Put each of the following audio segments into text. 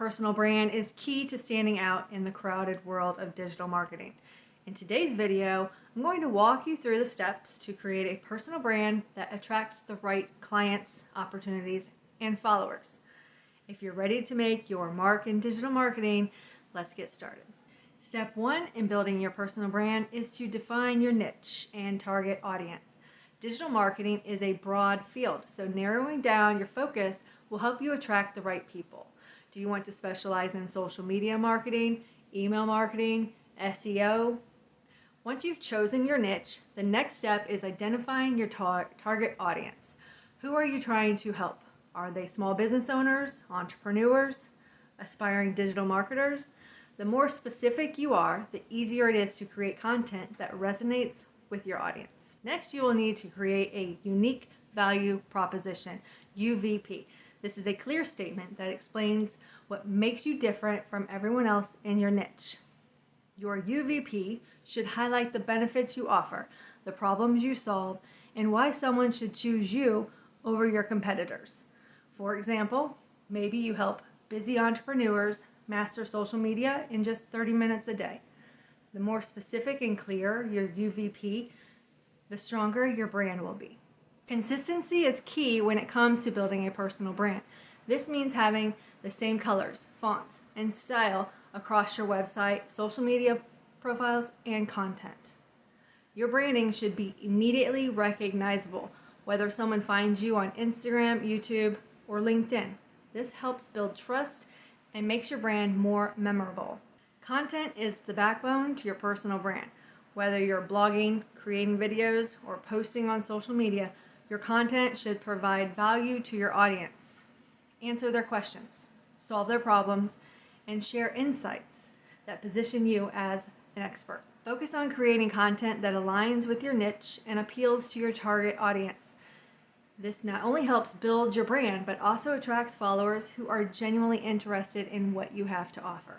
personal brand is key to standing out in the crowded world of digital marketing. In today's video, I'm going to walk you through the steps to create a personal brand that attracts the right clients, opportunities, and followers. If you're ready to make your mark in digital marketing, let's get started. Step 1 in building your personal brand is to define your niche and target audience. Digital marketing is a broad field, so narrowing down your focus will help you attract the right people. Do you want to specialize in social media marketing, email marketing, SEO? Once you've chosen your niche, the next step is identifying your target audience. Who are you trying to help? Are they small business owners, entrepreneurs, aspiring digital marketers? The more specific you are, the easier it is to create content that resonates with your audience. Next, you will need to create a unique value proposition, UVP. This is a clear statement that explains what makes you different from everyone else in your niche. Your UVP should highlight the benefits you offer, the problems you solve, and why someone should choose you over your competitors. For example, maybe you help busy entrepreneurs master social media in just 30 minutes a day. The more specific and clear your UVP, the stronger your brand will be. Consistency is key when it comes to building a personal brand. This means having the same colors, fonts, and style across your website, social media profiles, and content. Your branding should be immediately recognizable, whether someone finds you on Instagram, YouTube, or LinkedIn. This helps build trust and makes your brand more memorable. Content is the backbone to your personal brand. Whether you're blogging, creating videos, or posting on social media, your content should provide value to your audience. Answer their questions, solve their problems, and share insights that position you as an expert. Focus on creating content that aligns with your niche and appeals to your target audience. This not only helps build your brand, but also attracts followers who are genuinely interested in what you have to offer.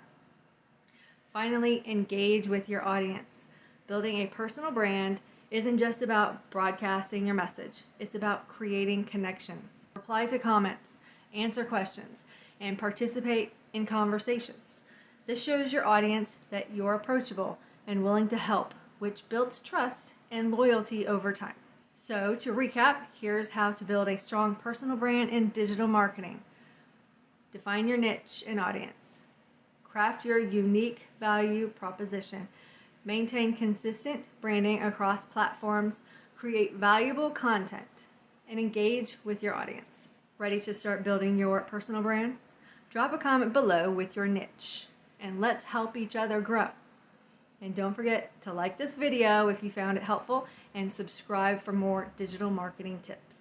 Finally, engage with your audience. Building a personal brand isn't just about broadcasting your message. It's about creating connections. Reply to comments, answer questions, and participate in conversations. This shows your audience that you're approachable and willing to help, which builds trust and loyalty over time. So, to recap, here's how to build a strong personal brand in digital marketing. Define your niche and audience. Craft your unique value proposition. Maintain consistent branding across platforms, create valuable content, and engage with your audience. Ready to start building your personal brand? Drop a comment below with your niche, and let's help each other grow. And don't forget to like this video if you found it helpful, and subscribe for more digital marketing tips.